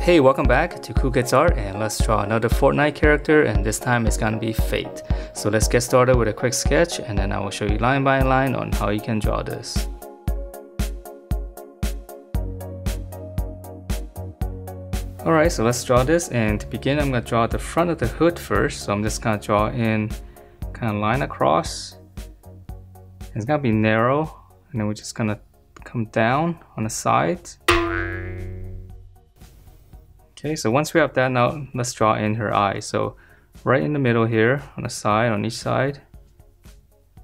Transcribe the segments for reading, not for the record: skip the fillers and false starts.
Hey, welcome back to Cool Kids Art, and let's draw another Fortnite character, and this time it's gonna be Fate. So let's get started with a quick sketch, and then I will show you line by line on how you can draw this. Alright, so let's draw this, and to begin I'm gonna draw the front of the hood first. So I'm just gonna draw in kind of line across. It's gonna be narrow, and then we're just gonna come down on the sides. Okay, so once we have that, now let's draw in her eye. So right in the middle here, on the side, on each side,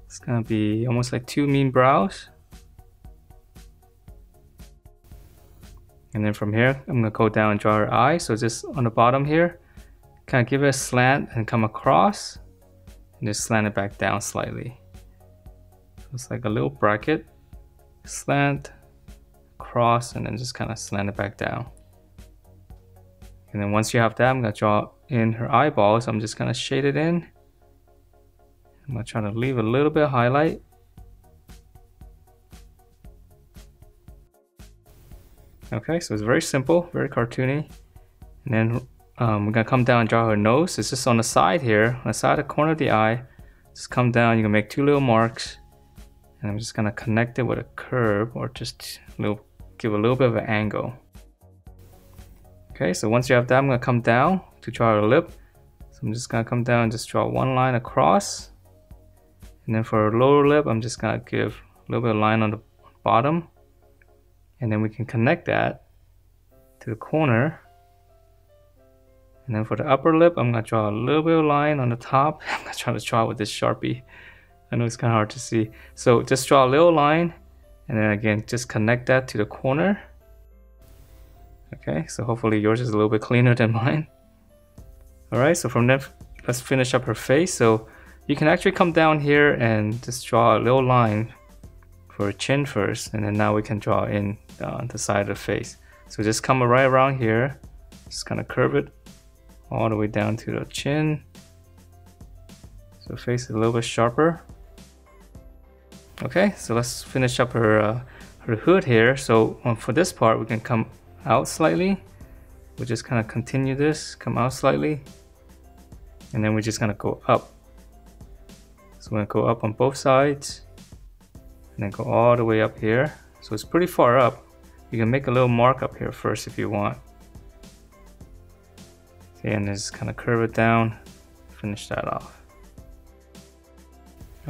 it's gonna be almost like two mean brows. And then from here, I'm gonna go down and draw her eye. So just on the bottom here, kind of give it a slant and come across, and just slant it back down slightly. So it's like a little bracket, slant, cross, and then just kind of slant it back down. And then once you have that, I'm going to draw in her eyeballs. I'm just going to shade it in. I'm going to try to leave a little bit of highlight. Okay, so it's very simple, very cartoony. And then we're going to come down and draw her nose. It's just on the side here, on the side of the corner of the eye. Just come down, you can make two little marks. And I'm just going to connect it with a curve, or just give a little bit of an angle. Okay, so once you have that, I'm going to come down to draw her lip. So I'm just going to come down and just draw one line across. And then for her lower lip, I'm just going to give a little bit of line on the bottom. And then we can connect that to the corner. And then for the upper lip, I'm going to draw a little bit of line on the top. I'm going to try to draw with this Sharpie. I know it's kind of hard to see. So just draw a little line. And then again, just connect that to the corner. Okay, so hopefully yours is a little bit cleaner than mine. Alright, so from there, let's finish up her face. So you can actually come down here and just draw a little line for her chin first, and then now we can draw in the side of the face. So just come right around here, just kind of curve it all the way down to the chin. So face is a little bit sharper. Okay, so let's finish up her hood here. So for this part, we can come out slightly. We'll just kind of continue this, come out slightly, and then we're just gonna go up. So we're gonna go up on both sides, and then go all the way up here. So it's pretty far up. You can make a little mark up here first if you want. Okay, and just kind of curve it down, finish that off.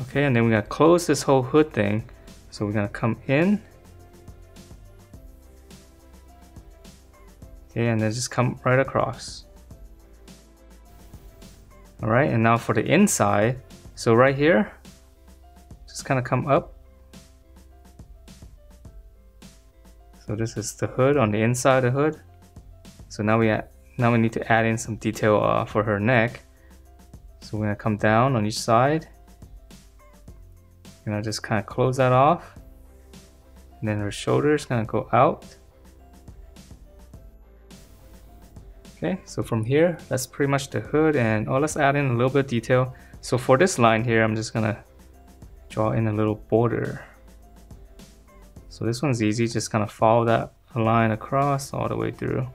Okay, and then we're gonna close this whole hood thing. So we're gonna come in. Okay, and then just come right across. Alright, and now for the inside, so right here, just kind of come up. So this is the hood on the inside of the hood. So now we need to add in some detail for her neck. So we're gonna come down on each side. And I'll just kind of close that off. And then her shoulder is gonna go out. Okay, so from here, that's pretty much the hood, and let's add in a little bit of detail. So for this line here, I'm just gonna draw in a little border. So this one's easy, just kind of follow that line across all the way through.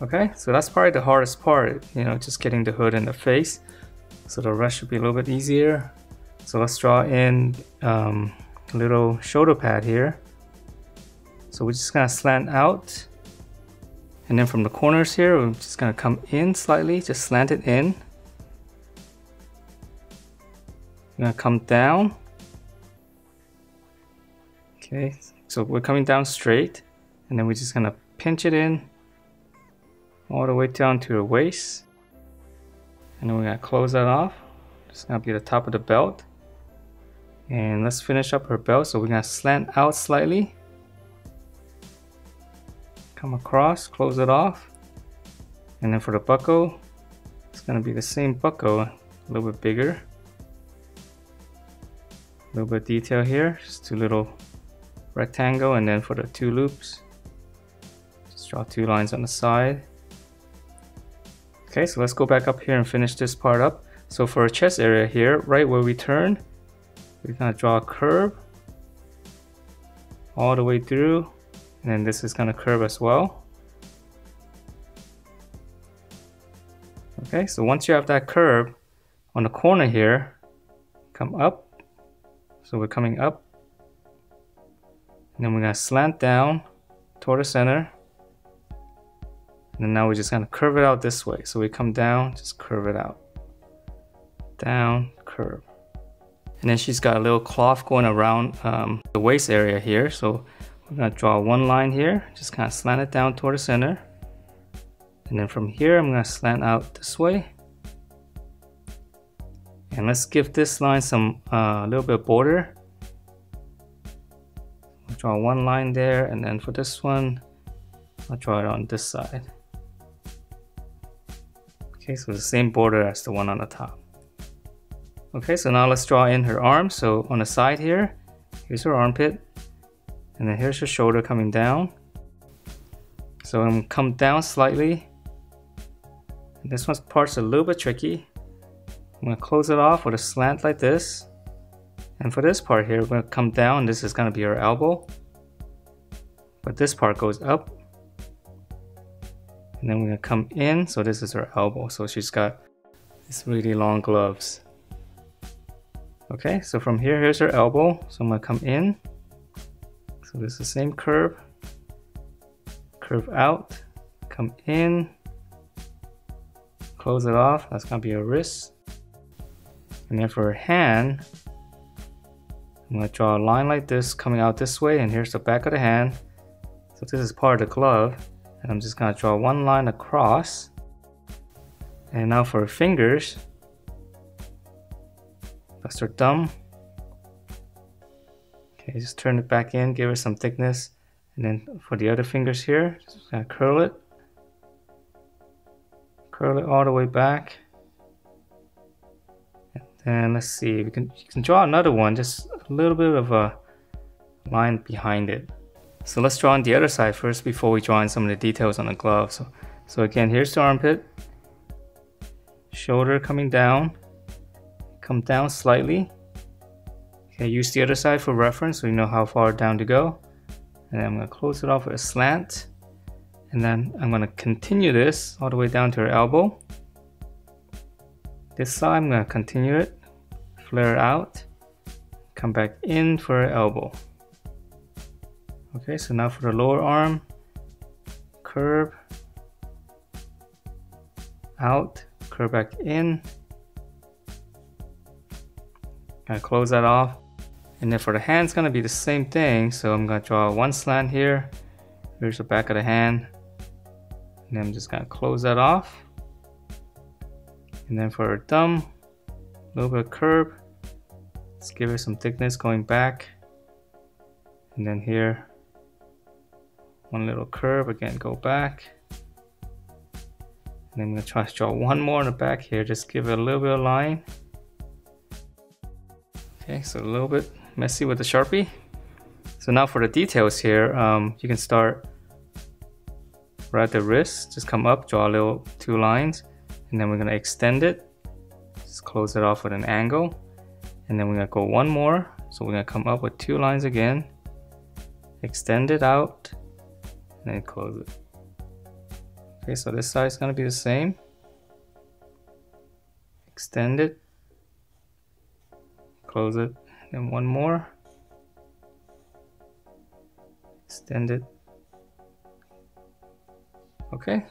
Okay, so that's probably the hardest part, just getting the hood in the face. So the rest should be a little bit easier. So let's draw in a little shoulder pad here. So we're just gonna slant out. And then from the corners here, we're just gonna come in slightly, just slant it in. We're gonna come down. Okay, so we're coming down straight, and then we're just gonna pinch it in all the way down to the waist. And then we're gonna close that off. Just gonna be the top of the belt. And let's finish up her belt. So we're gonna slant out slightly. Come across, close it off. And then for the buckle, it's gonna be the same buckle, a little bit bigger. A little bit of detail here, just two little rectangle, and then for the two loops, just draw two lines on the side. Okay, so let's go back up here and finish this part up. So for our chest area here, right where we turn, we're gonna draw a curve all the way through, And then this is gonna curve as well. Okay, so once you have that curve on the corner here, come up. So we're coming up. And then we're gonna slant down toward the center. And then now we're just gonna curve it out this way. So we come down, just curve it out. Down, curve. And then she's got a little cloth going around the waist area here. So we're gonna draw one line here, just kind of slant it down toward the center. And then from here, I'm gonna slant out this way. And let's give this line some a little bit of border. I'll draw one line there, and then for this one, I'll draw it on this side. Okay, so the same border as the one on the top. Okay, so now let's draw in her arm. So on the side here, here's her armpit, and then here's her shoulder coming down. So I'm gonna come down slightly. And this one's part's a little bit tricky. I'm gonna close it off with a slant like this. And for this part here, we're gonna come down. This is gonna be her elbow. But this part goes up. And then we're gonna come in. So this is her elbow. So she's got these really long gloves. Okay, so from here, here's her elbow. So I'm gonna come in. So this is the same curve. Curve out, come in, close it off. That's gonna be her wrist. And then for her hand, I'm gonna draw a line like this coming out this way, and here's the back of the hand. So this is part of the glove, and I'm just gonna draw one line across. And now for her fingers, that's her thumb. Okay, just turn it back in, give her some thickness. And then for the other fingers here, just gonna curl it. Curl it all the way back. And then let's see, you can draw another one, just a little bit of a line behind it. So let's draw on the other side first before we draw in some of the details on the glove. So again, here's the armpit. Shoulder coming down. Come down slightly. Okay, use the other side for reference so you know how far down to go. And then I'm gonna close it off with a slant. And then I'm gonna continue this all the way down to her elbow. This side, I'm gonna continue it, flare it out, come back in for her elbow. Okay, so now for the lower arm, curve, out, curve back in. Gonna close that off. And then for the hand, it's gonna be the same thing. So I'm gonna draw one slant here. Here's the back of the hand. And then I'm just gonna close that off. And then for her thumb, a little bit of curve. Let's give her some thickness going back. And then here, one little curve, again, go back. And then I'm gonna try to draw one more in the back here. Just give it a little bit of line. Okay, so a little bit messy with the Sharpie. So now for the details here, you can start right at the wrist, just come up, draw a little two lines, and then we're gonna extend it. Just close it off with an angle. And then we're gonna go one more. So we're gonna come up with two lines again, extend it out, and then close it. Okay, so this side is gonna be the same. Extend it, close it, and one more. Extend it. Okay,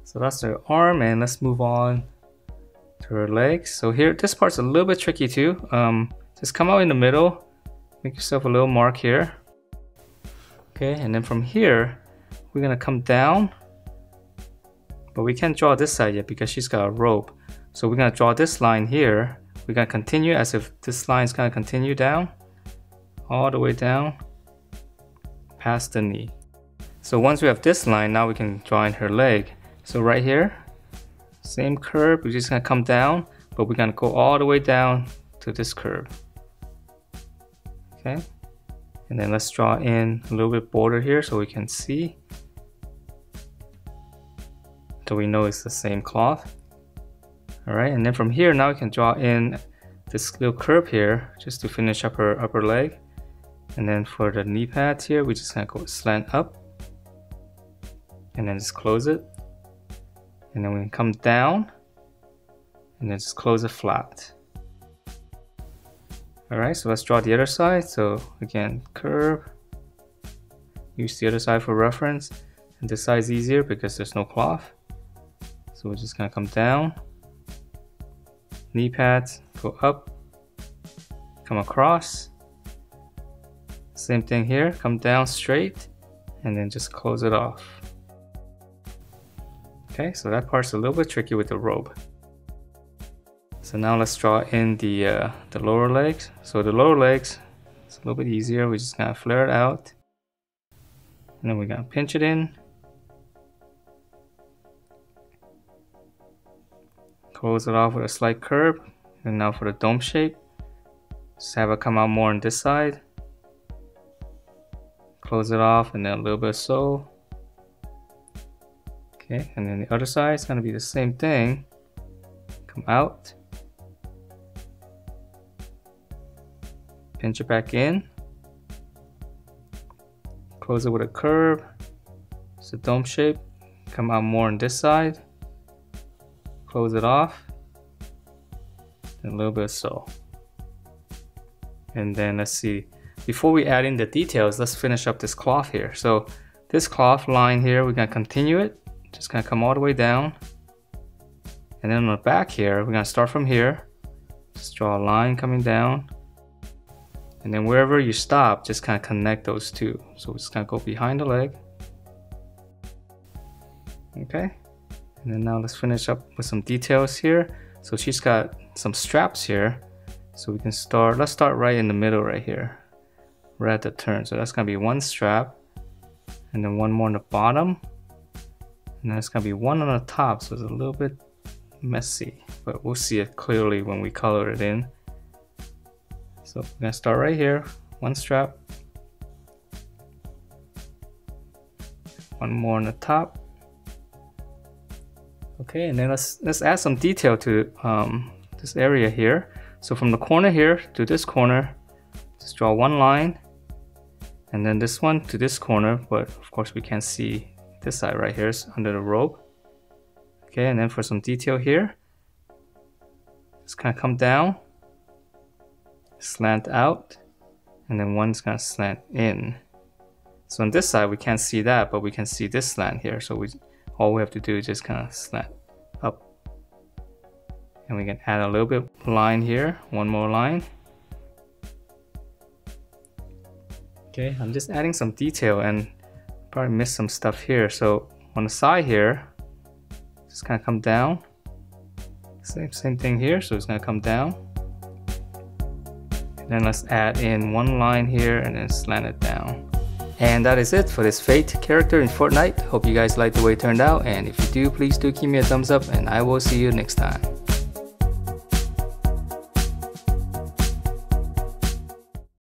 so that's her arm, and let's move on to her legs. So here, this part's a little bit tricky too. Just come out in the middle, make yourself a little mark here. Okay, and then from here, we're gonna come down, but we can't draw this side yet because she's got a rope. So we're gonna draw this line here. We're gonna continue as if this line is gonna continue down, all the way down, past the knee. So once we have this line, now we can draw in her leg. So right here, same curve, we're just gonna come down, but we're gonna go all the way down to this curve. Okay, and then let's draw in a little bit border here so we can see. So we know it's the same cloth. All right, and then from here, now we can draw in this little curve here just to finish up her upper leg. And then for the knee pads here, we just gonna go slant up and then just close it. And then we can come down and then just close it flat. Alright, so let's draw the other side. So again, curve, use the other side for reference, and this side's easier because there's no cloth. So we're just gonna come down, knee pads, go up, come across. Same thing here, come down straight, and then just close it off. Okay, so that part's a little bit tricky with the robe. So now let's draw in the lower legs. So the lower legs, it's a little bit easier. We're just gonna flare it out. And then we're gonna pinch it in. Close it off with a slight curve. And now for the dome shape, just have it come out more on this side. Close it off and then a little bit of sew. Okay, and then the other side is gonna be the same thing. Come out. Pinch it back in. Close it with a curve. It's a dome shape. Come out more on this side. Close it off. And a little bit of sew. And then let's see. Before we add in the details, let's finish up this cloth here. So this cloth line here, we're gonna continue it. Just gonna come all the way down. And then on the back here, we're gonna start from here. Just draw a line coming down. And then wherever you stop, just kind of connect those two. So we're just gonna go behind the leg. Okay. And then now let's finish up with some details here. So she's got some straps here. So we can start, let's start right in the middle right here. Right at the turn. So that's gonna be one strap. And then one more on the bottom. And then it's gonna be one on the top. So it's a little bit messy, but we'll see it clearly when we color it in. So we're gonna start right here, one strap, one more on the top. Okay, and then let's add some detail to this area here. So from the corner here to this corner, just draw one line, and then this one to this corner, but of course we can't see this side right here, it's under the robe. Okay, and then for some detail here, just kind of come down, slant out, and then one's gonna slant in. So on this side we can't see that, but we can see this slant here. So all we have to do is just kind of slant up, and we can add a little bit of line here, one more line. Okay, I'm just adding some detail and probably missed some stuff here. So on the side here, just kind of come down. Same thing here, so it's gonna come down. And then let's add in one line here and then slant it down. And that is it for this Fate character in Fortnite. Hope you guys liked the way it turned out, and if you do, please do give me a thumbs up, and I will see you next time.